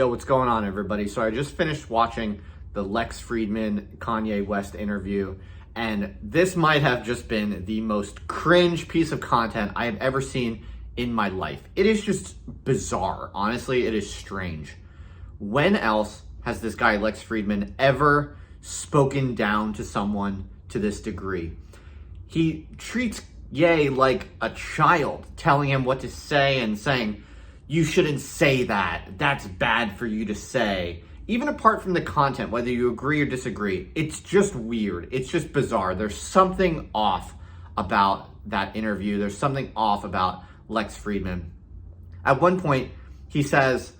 Yo, what's going on, everybody? So I just finished watching the Lex Fridman Kanye West interview, and this might have just been the most cringe piece of content I have ever seen in my life. It is just bizarre. Honestly, it is strange. When else has this guy, Lex Fridman, ever spoken down to someone to this degree? He treats Ye like a child, telling him what to say and saying, you shouldn't say that. That's bad for you to say. Even apart from the content, whether you agree or disagree, it's just weird. It's just bizarre. There's something off about that interview. There's something off about Lex Fridman. At one point, he says,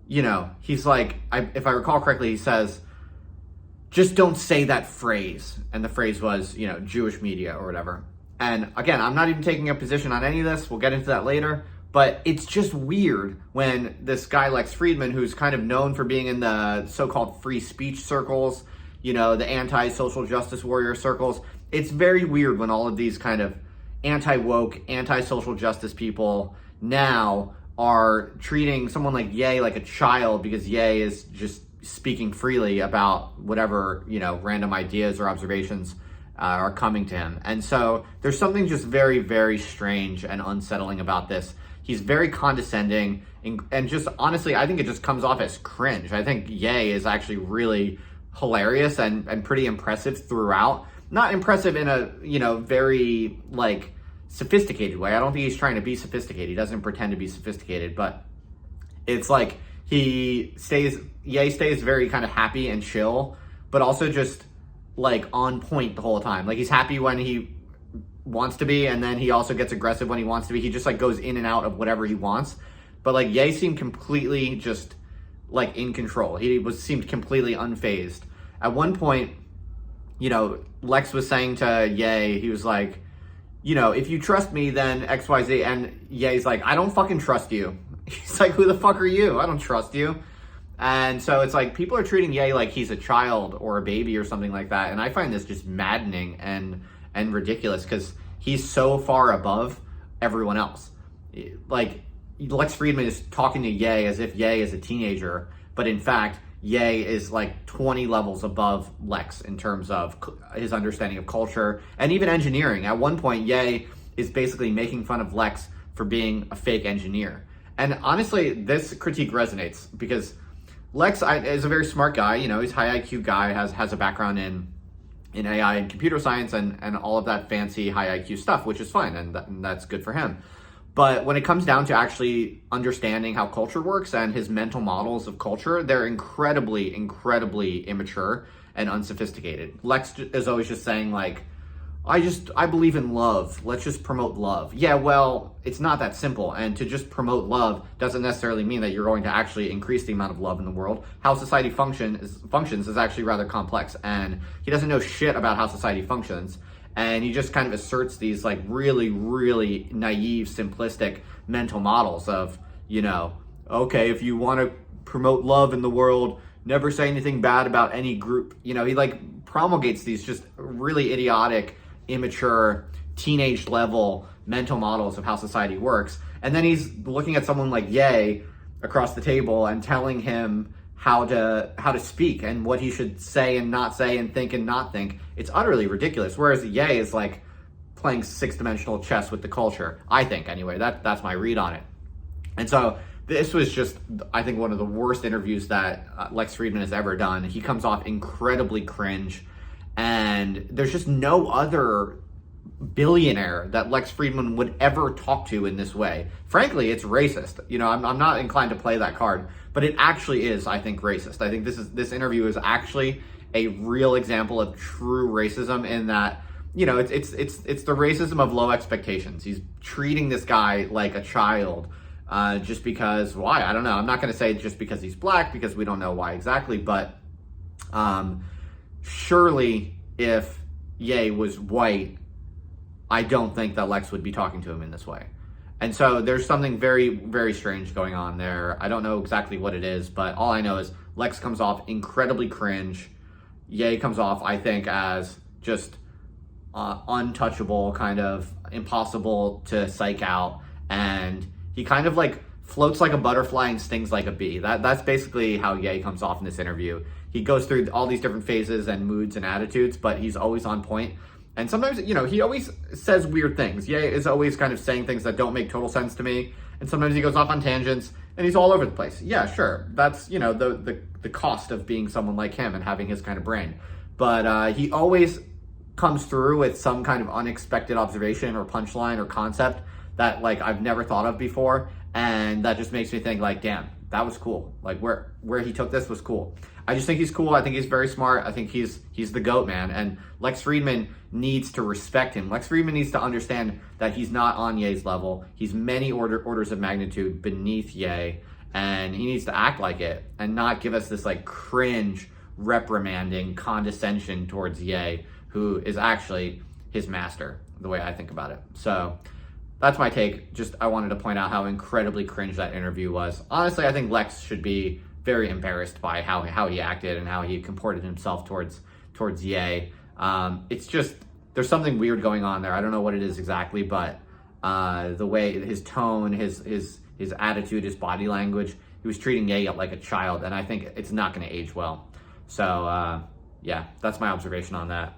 he's like, if I recall correctly, he says, just don't say that phrase. And the phrase was, Jewish media or whatever. And again, I'm not even taking a position on any of this. We'll get into that later. But it's just weird when this guy, Lex Fridman, who's kind of known for being in the so-called free speech circles, the anti-social justice warrior circles, it's very weird when all of these kind of anti-woke, anti-social justice people now are treating someone like Ye like a child because Ye is just speaking freely about whatever, random ideas or observations are coming to him. And so there's something just very, very strange and unsettling about this. He's very condescending and just honestly, I think it just comes off as cringe. I think Ye is actually really hilarious and pretty impressive throughout. Not impressive in a, very sophisticated way. I don't think he's trying to be sophisticated. He doesn't pretend to be sophisticated, but it's like Ye stays very kind of happy and chill, but also just on point the whole time. He's happy when he wants to be, and then he also gets aggressive when he wants to be. He just goes in and out of whatever he wants. But Ye seemed completely just in control. He seemed completely unfazed. At one point, Lex was saying to Ye, he was like, if you trust me, then XYZ. And Ye's like, I don't fucking trust you. He's like, who the fuck are you? I don't trust you. And so it's people are treating Ye like he's a child or a baby or something like that. And I find this just maddening and ridiculous because he's so far above everyone else. Lex Fridman is talking to Ye as if Ye is a teenager, but in fact, Ye is 20 levels above Lex in terms of his understanding of culture and even engineering. At one point, Ye is basically making fun of Lex for being a fake engineer. And honestly, this critique resonates because Lex is a very smart guy. He's a high IQ guy, has a background in AI and computer science and all of that fancy high IQ stuff, which is fine, and that's good for him. But when it comes down to actually understanding how culture works and his mental models of culture, they're incredibly, incredibly immature and unsophisticated. Lex is always just saying I believe in love. Let's just promote love. Yeah, well, it's not that simple. And to just promote love doesn't necessarily mean that you're going to actually increase the amount of love in the world. How society functions is actually rather complex. And he doesn't know shit about how society functions. And he just kind of asserts these really, really naive, simplistic mental models of, okay, if you want to promote love in the world, never say anything bad about any group. He promulgates these just really idiotic, immature, teenage level mental models of how society works. And then he's looking at someone like Ye across the table and telling him how to speak and what he should say and not say and think and not think. It's utterly ridiculous. Whereas Ye is playing six-dimensional chess with the culture. I think, anyway. That's my read on it. And so this was just, I think, one of the worst interviews that Lex Fridman has ever done. He comes off incredibly cringe. And there's just no other billionaire that Lex Fridman would ever talk to in this way. Frankly, it's racist. I'm not inclined to play that card, but it actually is, I think, racist. I think this interview is actually a real example of true racism in that, it's the racism of low expectations. He's treating this guy like a child just because, why? I don't know. I'm not going to say just because he's black because we don't know why exactly, but surely if Ye was white, I don't think that Lex would be talking to him in this way. And so there's something very, very strange going on there. I don't know exactly what it is, but all I know is Lex comes off incredibly cringe. Ye comes off, I think, as just untouchable, kind of impossible to psych out. And he kind of floats like a butterfly and stings like a bee. That's basically how Ye comes off in this interview. He goes through all these different phases and moods and attitudes, but he's always on point. And sometimes, he always says weird things. Ye is always kind of saying things that don't make total sense to me. And sometimes he goes off on tangents and he's all over the place. Yeah, sure. That's, the cost of being someone like him and having his kind of brain. But he always comes through with some kind of unexpected observation or punchline or concept that like I've never thought of before. And that just makes me think like, damn, that was cool. Like where he took this was cool. I just think he's cool. I think he's very smart. I think he's the GOAT, man. And Lex Fridman needs to respect him. Lex Fridman needs to understand that he's not on Ye's level. He's many orders of magnitude beneath Ye, and he needs to act like it and not give us this like cringe, reprimanding condescension towards Ye, who is actually his master, the way I think about it. So that's my take. Just I wanted to point out how incredibly cringe that interview was. Honestly, I think Lex should be very embarrassed by how he acted and how he comported himself towards Ye. It's just, there's something weird going on there. I don't know what it is exactly, but the way, his tone, his attitude, his body language, he was treating Ye like a child, and I think it's not going to age well. So yeah, that's my observation on that.